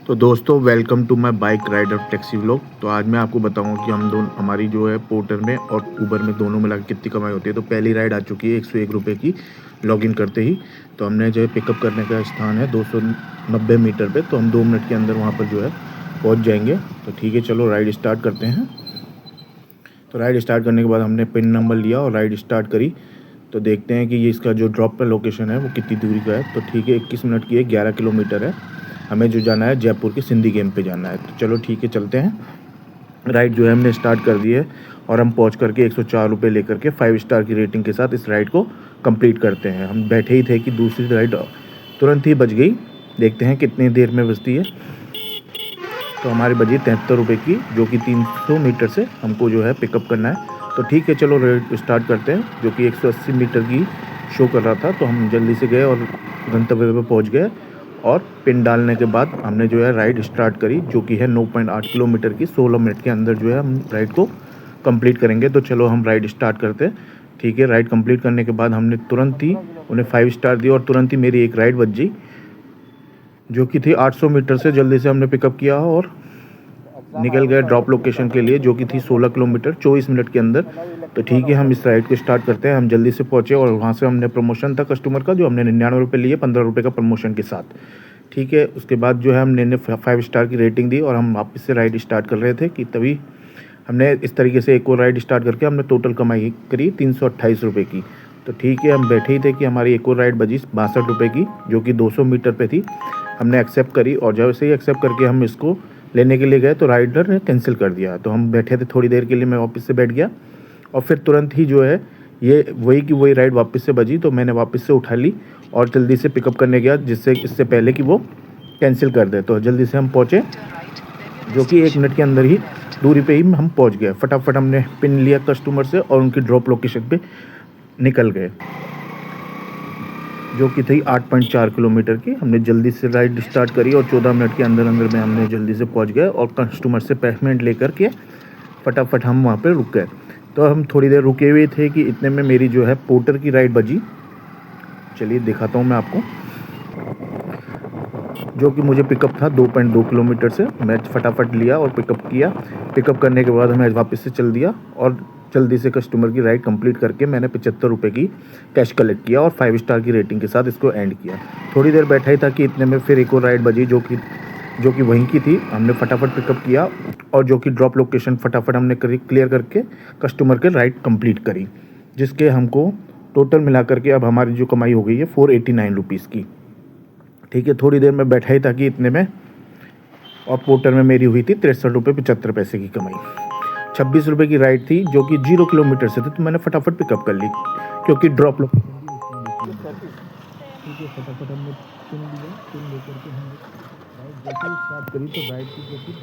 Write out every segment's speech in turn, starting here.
तो दोस्तों welcome to my bike rider taxi vlog. तो आज मैं आपको बताऊंगा कि हम दोनों हमारी जो है पोर्टर में और उबर में दोनों मिला के कितनी कमाई होती है। तो पहली राइड आ चुकी है 101 रुपये की लॉगिन करते ही। तो हमने जो है पिकअप करने का स्थान है 290 मीटर पे, तो हम 2 मिनट के अंदर वहाँ पर जो है पहुँच जाएंगे। तो ठीक है, चलो राइड स्टार्ट करते हैं। तो राइड स्टार्ट करने के बाद हमने पिन नंबर लिया और राइड स्टार्ट करी। तो देखते हैं कि ये इसका जो ड्रॉप पर लोकेशन है वो कितनी दूरी का है। तो ठीक है, 21 मिनट की है, 11 किलोमीटर है। हमें जो जाना है जयपुर के सिंधी गेम पे जाना है। तो चलो ठीक है, चलते हैं। राइड जो है हमने स्टार्ट कर दी है और हम पहुंच करके 104 रुपये लेकर के 5 स्टार की रेटिंग के साथ इस राइड को कंप्लीट करते हैं। हम बैठे ही थे कि दूसरी राइड तुरंत ही बज गई। देखते हैं कितनी देर में बजती है। तो हमारी बजी 73 रुपये की, जो कि 300 मीटर से हमको जो है पिकअप करना है। तो ठीक है, चलो राइड स्टार्ट करते हैं। जो कि 180 मीटर की शो कर रहा था, तो हम जल्दी से गए और गंतव्य पे पहुंच गए। और पिन डालने के बाद हमने जो है राइड स्टार्ट करी, जो कि है 9.8 किलोमीटर की। 16 मिनट के अंदर जो है हम राइड को कंप्लीट करेंगे। तो चलो हम राइड स्टार्ट करते हैं। ठीक है, राइड कंप्लीट करने के बाद हमने तुरंत ही उन्हें 5 स्टार दिया और तुरंत ही मेरी एक राइड बच गई, जो कि थी 800 मीटर से। जल्दी से हमने पिकअप किया और निकल गए ड्रॉप लोकेशन के लिए, जो कि थी 16 किलोमीटर 24 मिनट के अंदर। तो ठीक है, हम इस राइड को स्टार्ट करते हैं। हम जल्दी से पहुँचे और वहाँ से हमने प्रमोशन था कस्टमर का, जो हमने 99 रुपये लिए 15 रुपये का प्रमोशन के साथ। ठीक है, उसके बाद जो है हमने 5 स्टार की रेटिंग दी और हम वापस से राइड स्टार्ट कर रहे थे कि तभी हमने इस तरीके से एक और राइड स्टार्ट करके हमने टोटल कमाई करी 328 रुपये की। तो ठीक है, हम बैठे ही थे कि हमारी एक और राइड बजी 62 रुपये की, जो कि 200 मीटर पे थी। हमने एक्सेप्ट करी और जब से ही एक्सेप्ट करके हम इसको लेने के लिए गए तो राइडर ने कैंसिल कर दिया। तो हम बैठे थे थोड़ी देर के लिए, मैं वापस से बैठ गया और फिर तुरंत ही जो है ये वही की वही राइड वापस से बजी। तो मैंने वापस से उठा ली और जल्दी से पिकअप करने गया, जिससे इससे पहले कि वो कैंसिल कर दे। तो जल्दी से हम पहुँचे, जो कि 1 मिनट के अंदर ही दूरी पे ही हम पहुँच गए। फटाफट हमने पिन लिया कस्टमर से और उनकी ड्रॉप लोकेशन पे निकल गए, जो कि थी 8.4 किलोमीटर की। हमने जल्दी से राइड स्टार्ट करी और 14 मिनट के अंदर अंदर में हमने जल्दी से पहुंच गए और कस्टमर से पेमेंट लेकर के फटाफट हम वहां पे रुक गए। तो हम थोड़ी देर रुके हुए थे कि इतने में मेरी जो है पोर्टर की राइड बजी। चलिए दिखाता हूं मैं आपको, जो कि मुझे पिकअप था 2.2 किलोमीटर से। मैं फटाफट लिया और पिकअप किया। पिकअप करने के बाद हमें वापस से चल दिया और जल्दी से कस्टमर की राइड कंप्लीट करके मैंने 75 रुपये की कैश कलेक्ट किया और 5 स्टार की रेटिंग के साथ इसको एंड किया। थोड़ी देर बैठा ही था कि इतने में फिर एक और राइड बजी, जो कि वहीं की थी। हमने फटाफट पिकअप किया और जो कि ड्रॉप लोकेशन फटाफट हमने क्लियर करके कस्टमर के राइड कंप्लीट करी, जिसके हमको टोटल मिला करके अब हमारी जो कमाई हो गई है 489 रुपीज़ की। ठीक है, थोड़ी देर में बैठा ही था कि इतने में और पोर्टर में मेरी हुई थी 63 रुपये 75 पैसे की कमाई। 26 रुपये की राइड थी, जो कि 0 किलोमीटर से थी। तो मैंने फटाफट पिकअप कर ली, क्योंकि ड्रॉप लोग फटाफट हमने पिन लिया। पिन लेकर के हमने राइड जैसे ही स्टार्ट करी तो राइड की जो कि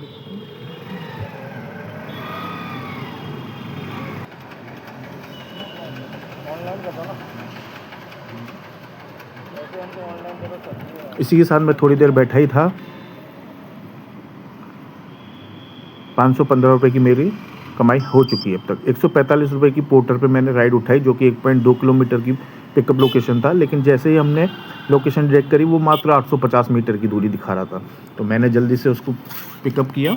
इसी के साथ मैं थोड़ी देर बैठा ही था। 515 रुपये की मेरी कमाई हो चुकी है अब तक। 145 रुपये की पोर्टर पे मैंने राइड उठाई, जो कि 1.2 किलोमीटर की पिकअप लोकेशन था। लेकिन जैसे ही हमने लोकेशन चेक करी, वो मात्र 850 मीटर की दूरी दिखा रहा था। तो मैंने जल्दी से उसको पिकअप किया।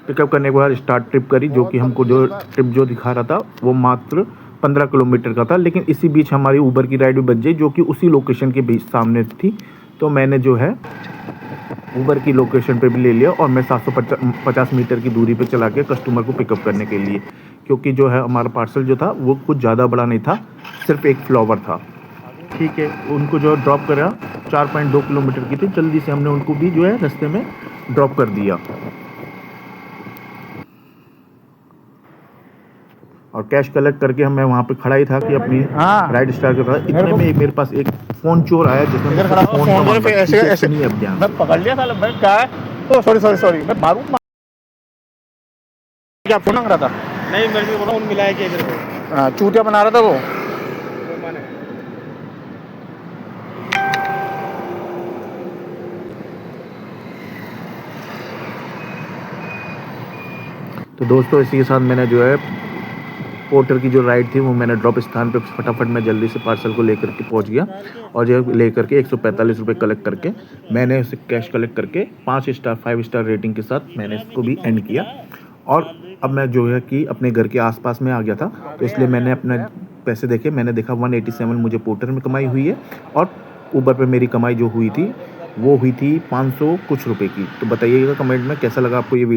पिकअप करने के बाद स्टार्ट ट्रिप करी, जो कि हमको जो ट्रिप जो दिखा रहा था वो मात्र 15 किलोमीटर का था। लेकिन इसी बीच हमारी ऊबर की राइड भी बच गई, जो कि उसी लोकेशन के बीच सामने थी। तो मैंने जो है ऊबर की लोकेशन पे भी ले लिया और मैं 750 मीटर की दूरी पे चला के कस्टमर को पिकअप करने के लिए, क्योंकि जो है हमारा पार्सल जो था वो कुछ ज़्यादा बड़ा नहीं था, सिर्फ एक फ्लावर था। ठीक है, उनको जो ड्रॉप करा 4.2 किलोमीटर की थी। जल्दी से हमने उनको भी जो है रास्ते में ड्रॉप कर दिया और कैश कलेक्ट करके मैं वहाँ पे खड़ा ही था कि अपनी राइड स्टार्ट कर रहा था। इतने में मेरे पास एक फ़ोन चोर आया, जिसमें फ़ोन पे ऐसे नहीं अब ध्यान मैं पकड़ लिया साला। मैं क्या है? ओ सॉरी मैं मारूं क्या फोन मांग रहा था? नहीं, मेरे को फोन मिला है कि इधर को चूतिया बना रहा था वो। माने तो दोस्तों इसी के साथ मैंने जो है पोर्टर की जो राइड थी वो मैंने ड्रॉप स्थान पे फटाफट मैं जल्दी से पार्सल को लेकर के पहुंच गया और जो लेकर के 145 रुपये कलेक्ट करके मैंने उसे कैश कलेक्ट करके 5 स्टार रेटिंग के साथ मैंने इसको भी एंड किया। और अब मैं जो है कि अपने घर के आसपास में आ गया था, तो इसलिए मैंने अपने पैसे देखे, मैंने देखा 187 मुझे पोर्टर में कमाई हुई है और ऊबर पे मेरी कमाई जो हुई थी वो हुई थी 500 कुछ रुपए की। तो बताइएगा कमेंट में कैसा लगा आपको ये वीडियो।